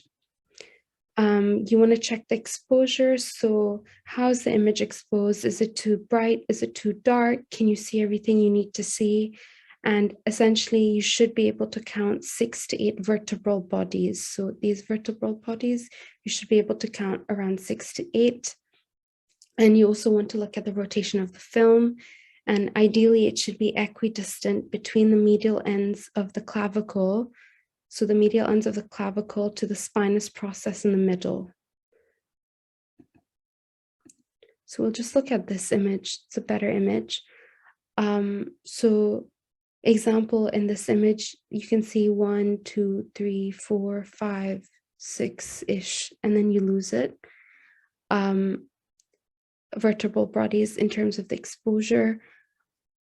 You want to check the exposure. So how's the image exposed? Is it too bright? Is it too dark? Can you see everything you need to see? And essentially, you should be able to count 6 to 8 vertebral bodies. So these vertebral bodies, you should be able to count around 6 to 8. And you also want to look at the rotation of the film. And ideally, it should be equidistant between the medial ends of the clavicle. So the medial ends of the clavicle to the spinous process in the middle. So we'll just look at this image. It's a better image. So example, in this image, you can see 1, 2, 3, 4, 5, 6-ish, and then you lose it. Vertebral bodies in terms of the exposure.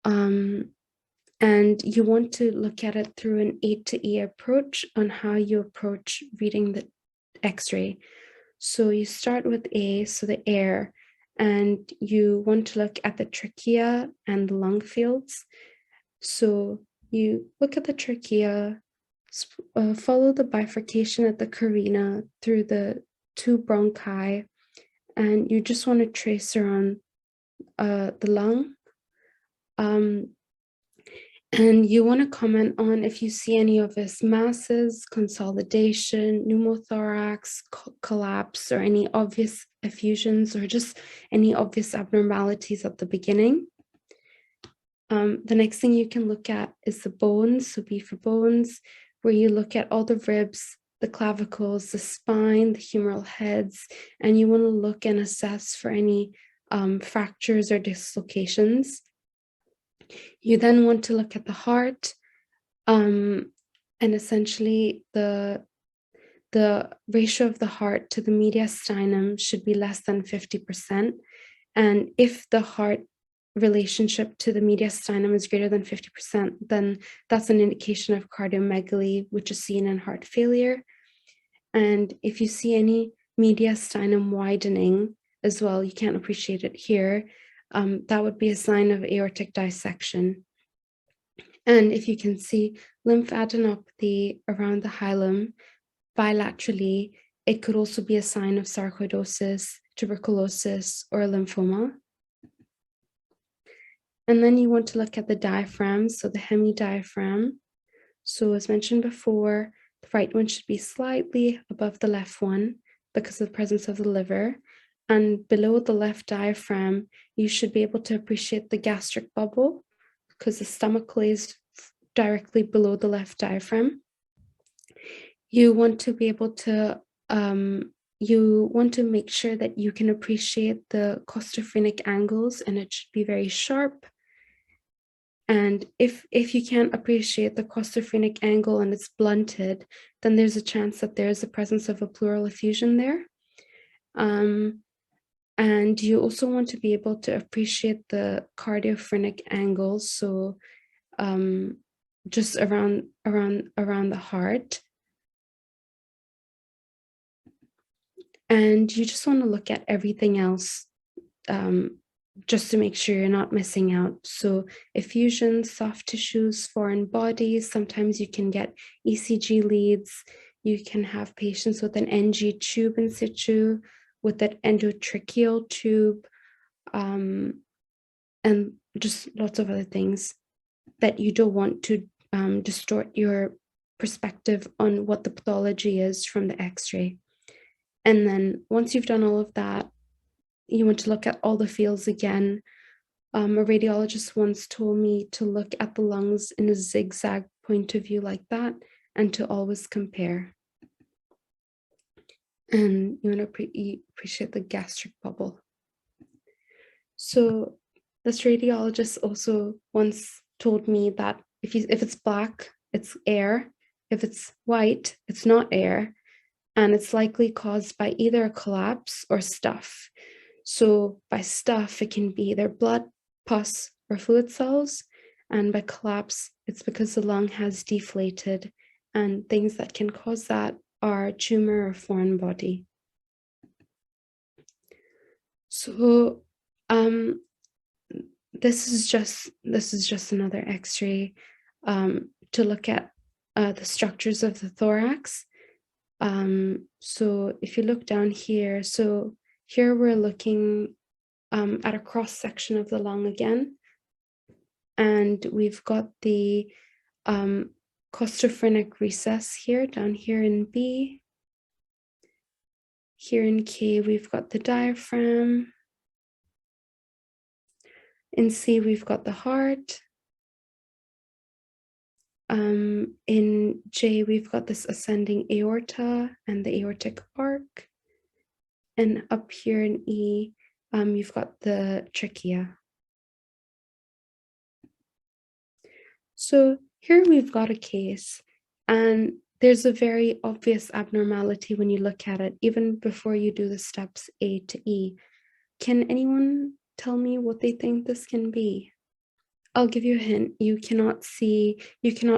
And you want to look at it through an A to E approach on how you approach reading the X-ray. So you start with A, so the air, and you want to look at the trachea and the lung fields. So you look at the trachea, follow the bifurcation at the carina through the 2 bronchi, and you just want to trace around the lung. And you want to comment on if you see any of this masses, consolidation, pneumothorax, collapse, or any obvious effusions, or just any obvious abnormalities at the beginning. The next thing you can look at is the bones, so B for bones, where you look at all the ribs, the clavicles, the spine, the humeral heads, and you want to look and assess for any fractures or dislocations. You then want to look at the heart, and essentially the ratio of the heart to the mediastinum should be less than 50%. And if the heart relationship to the mediastinum is greater than 50%, then that's an indication of cardiomegaly, which is seen in heart failure. And if you see any mediastinum widening as well, you can't appreciate it here, that would be a sign of aortic dissection. And if you can see lymphadenopathy around the hilum bilaterally, it could also be a sign of sarcoidosis, tuberculosis, or lymphoma. And then you want to look at the diaphragm, so the hemidiaphragm. So as mentioned before, the right one should be slightly above the left one because of the presence of the liver. And below the left diaphragm, you should be able to appreciate the gastric bubble because the stomach lays directly below the left diaphragm. You want to be able to, you want to make sure that you can appreciate the costophrenic angles, and it should be very sharp. And if you can't appreciate the costophrenic angle and it's blunted, then there's a chance that there's a presence of a pleural effusion there. And you also want to be able to appreciate the cardiophrenic angles, so just around the heart. And you just want to look at everything else just to make sure you're not missing out. So effusions, soft tissues, foreign bodies, sometimes you can get ECG leads. You can have patients with an NG tube in situ, with that endotracheal tube, and just lots of other things that you don't want to distort your perspective on what the pathology is from the X-ray. And then once you've done all of that, you want to look at all the fields again. A radiologist once told me to look at the lungs in a zigzag point of view like that, and to always compare. And you want to appreciate the gastric bubble. So this radiologist also once told me that if it's black, it's air. If it's white, it's not air. And it's likely caused by either a collapse or stuff. So by stuff, it can be either blood, pus, or fluid cells. And by collapse, it's because the lung has deflated. And things that can cause that are tumor or foreign body. So this is just another X-ray to look at the structures of the thorax. So if you look down here, so here we're looking at a cross section of the lung again, and we've got the costophrenic recess here, down here in B. Here in K, we've got the diaphragm. In C, we've got the heart. In J, we've got this ascending aorta and the aortic arc. And up here in E, you've got the trachea. So here we've got a case, and there's a very obvious abnormality when you look at it, even before you do the steps A to E. Can anyone tell me what they think this can be? I'll give you a hint. You cannot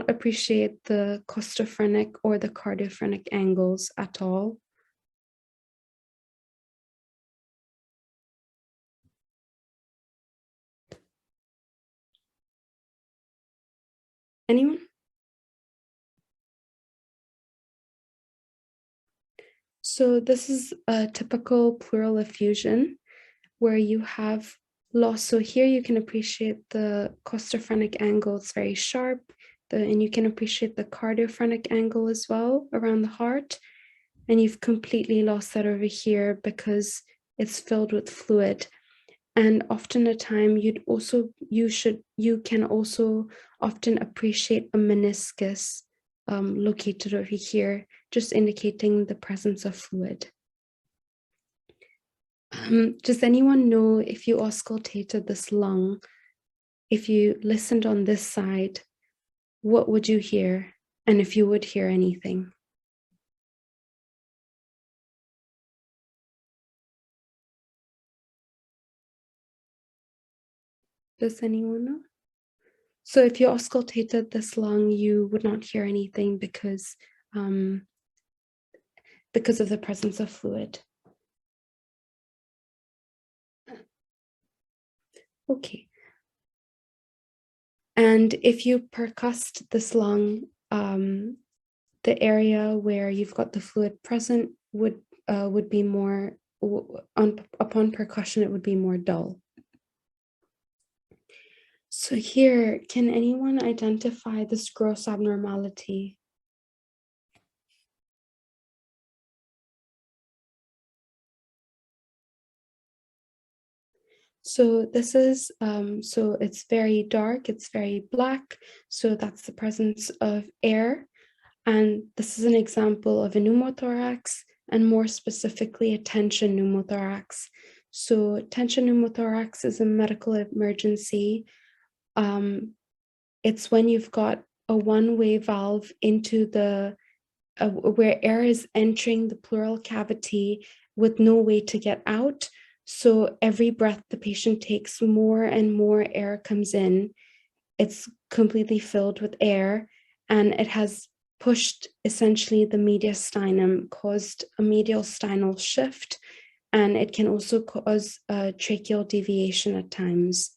appreciate the costophrenic or the cardiophrenic angles at all. Anyone? So this is a typical pleural effusion where you have loss. So here you can appreciate the costophrenic angle. It's very sharp. And you can appreciate the cardiophrenic angle as well around the heart. And you've completely lost that over here because it's filled with fluid. And often a time you can also often appreciate a meniscus located over here, just indicating the presence of fluid. Does anyone know if you auscultated this lung, if you listened on this side, what would you hear? And if you would hear anything? Does anyone know? So if you auscultated this lung, you would not hear anything because of the presence of fluid. Okay. And if you percussed this lung, the area where you've got the fluid present would be more, upon percussion, it would be more dull. So here, can anyone identify this gross abnormality? So this is, so it's very dark, it's very black. So that's the presence of air. And this is an example of a pneumothorax, and more specifically, a tension pneumothorax. So tension pneumothorax is a medical emergency. It's when you've got a one-way valve into the, where air is entering the pleural cavity with no way to get out. So every breath the patient takes, more and more air comes in. It's completely filled with air, and it has pushed essentially the mediastinum, caused a medial stinal shift, and it can also cause tracheal deviation at times.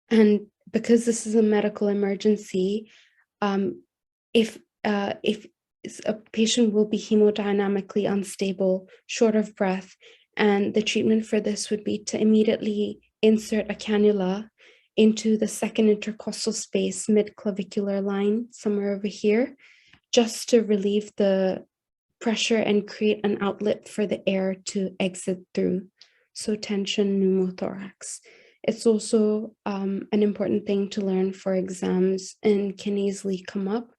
And because this is a medical emergency, if a patient will be hemodynamically unstable, short of breath, and the treatment for this would be to immediately insert a cannula into the second intercostal space, mid-clavicular line, somewhere over here, just to relieve the pressure and create an outlet for the air to exit through. So tension pneumothorax. It's also an important thing to learn for exams, and can easily come up.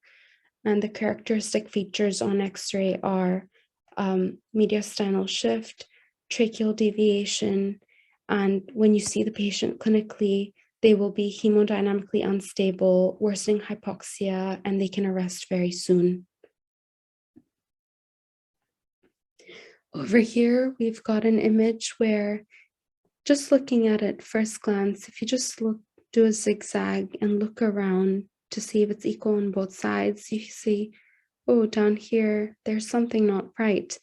And the characteristic features on X-ray are mediastinal shift, tracheal deviation, and when you see the patient clinically, they will be hemodynamically unstable, worsening hypoxia, and they can arrest very soon. Over here, we've got an image where, just looking at it first glance, if you just do a zigzag and look around to see if it's equal on both sides, you see, oh, down here, there's something not right.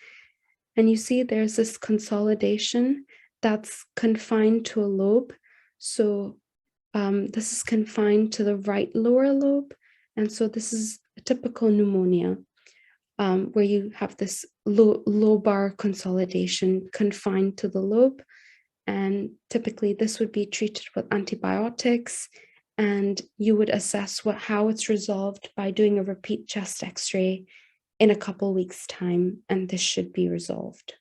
And you see there's this consolidation that's confined to a lobe. So this is confined to the right lower lobe. And so this is a typical pneumonia, where you have this lobar consolidation confined to the lobe. And typically this would be treated with antibiotics, and you would assess how it's resolved by doing a repeat chest X-ray in a couple weeks' time, and this should be resolved.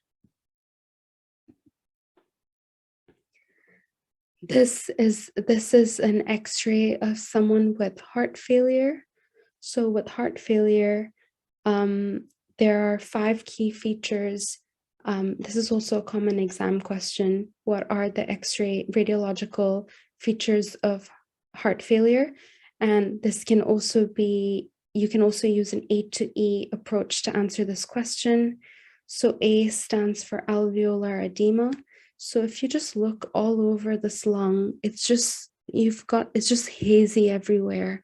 This is an X-ray of someone with heart failure. So with heart failure, there are 5 key features. This is also a common exam question. What are the X-ray radiological features of heart failure. And this can also be, you can also use an A to E approach to answer this question. So A stands for alveolar edema. So if you just look all over this lung, it's just, it's just hazy everywhere.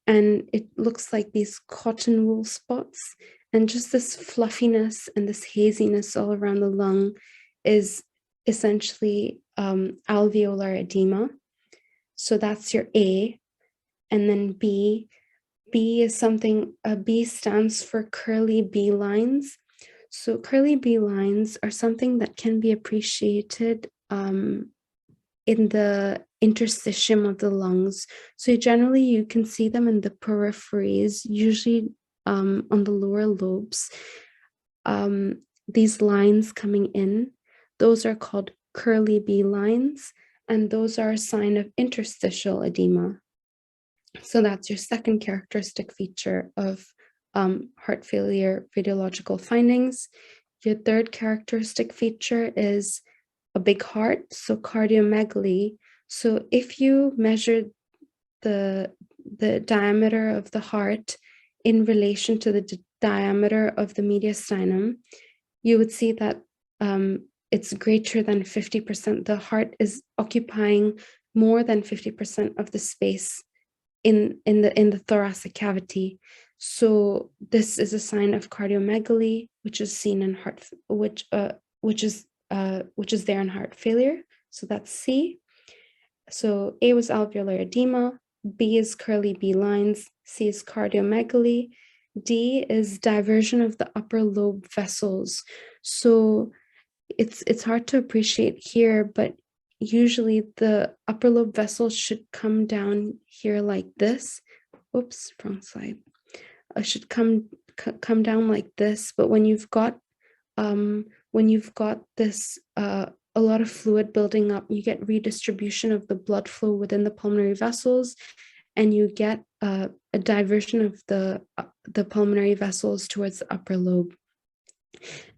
And it looks like these cotton wool spots, and just this fluffiness and this haziness all around the lung is essentially alveolar edema. So that's your A. And then B is something, B stands for curly B lines. So curly B lines are something that can be appreciated in the interstitium of the lungs. So generally you can see them in the peripheries, usually on the lower lobes. These lines coming in, those are called curly B lines, and those are a sign of interstitial edema. So that's your second characteristic feature of heart failure radiological findings. Your third characteristic feature is a big heart, so cardiomegaly. So if you measure the diameter of the heart in relation to the diameter of the mediastinum, you would see that it's greater than 50%. The heart is occupying more than 50% of the space in the thoracic cavity. So this is a sign of cardiomegaly, which is seen in heart, which is there in heart failure. So that's C. So A was alveolar edema, B is curly B lines, C is cardiomegaly, D is diversion of the upper lobe vessels. So it's hard to appreciate here, but usually the upper lobe vessels should come down here like this. Oops, wrong slide. Should come down like this, but when you've got this a lot of fluid building up, you get redistribution of the blood flow within the pulmonary vessels, and you get a diversion of the pulmonary vessels towards the upper lobe.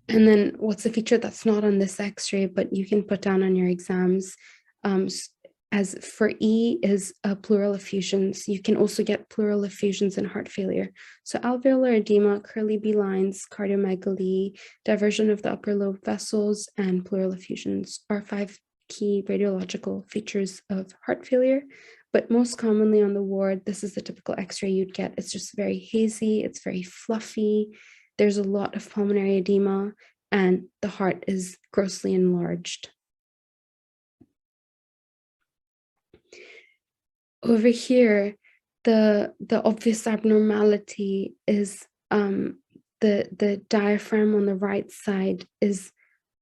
And then what's a feature that's not on this x-ray, but you can put down on your exams, as for E is pleural effusions. You can also get pleural effusions in heart failure. So alveolar edema, curly B lines, cardiomegaly, diversion of the upper lobe vessels, and pleural effusions are 5 key radiological features of heart failure. But most commonly on the ward, this is the typical x-ray you'd get. It's just very hazy, it's very fluffy. There's a lot of pulmonary edema, and the heart is grossly enlarged. Over here, the obvious abnormality is the diaphragm on the right side is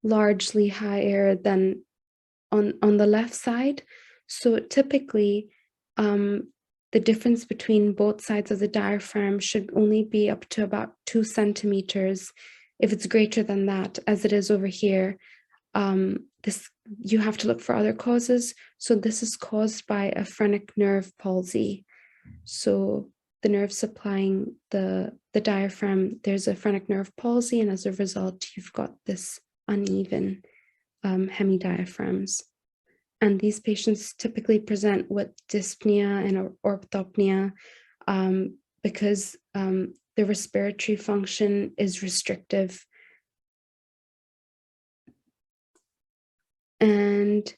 largely higher than on the left side. So typically, the difference between both sides of the diaphragm should only be up to about 2 centimeters. If it's greater than that, as it is over here, you have to look for other causes. So this is caused by a phrenic nerve palsy. So the nerve supplying the diaphragm, there's a phrenic nerve palsy, and as a result, you've got this uneven hemidiaphragms. And these patients typically present with dyspnea and orthopnea because the respiratory function is restrictive. And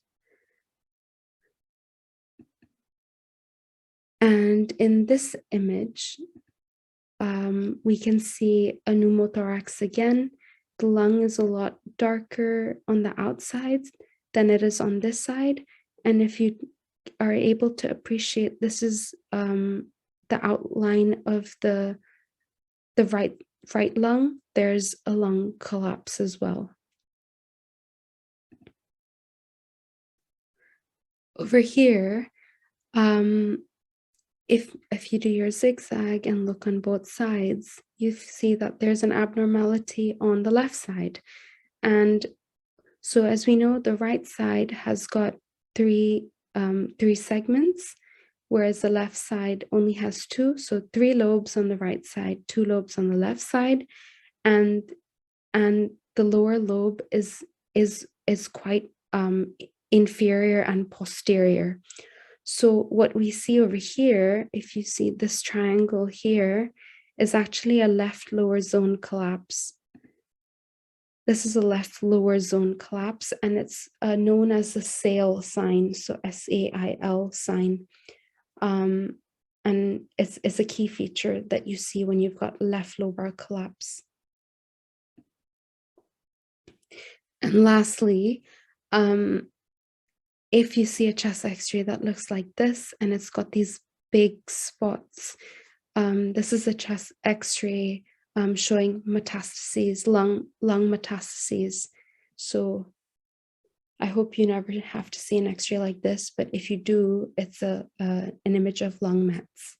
in this image, we can see a pneumothorax again. The lung is a lot darker on the outside than it is on this side. And if you are able to appreciate, this is the outline of the right lung. There's a lung collapse as well. Over here, if you do your zigzag and look on both sides, you see that there's an abnormality on the left side. And so as we know, the right side has got three segments, whereas the left side only has 2. So 3 lobes on the right side, 2 lobes on the left side, and the lower lobe is quite inferior and posterior. So what we see over here, if you see this triangle here, is actually a left lower zone collapse. This is a left lower zone collapse, and it's known as the SAIL sign, so SAIL sign. And it's a key feature that you see when you've got left lobar collapse. And lastly, if you see a chest x-ray that looks like this and it's got these big spots, this is a chest x-ray showing metastases, lung metastases. So I hope you never have to see an x-ray like this, but if you do, it's an image of lung mets.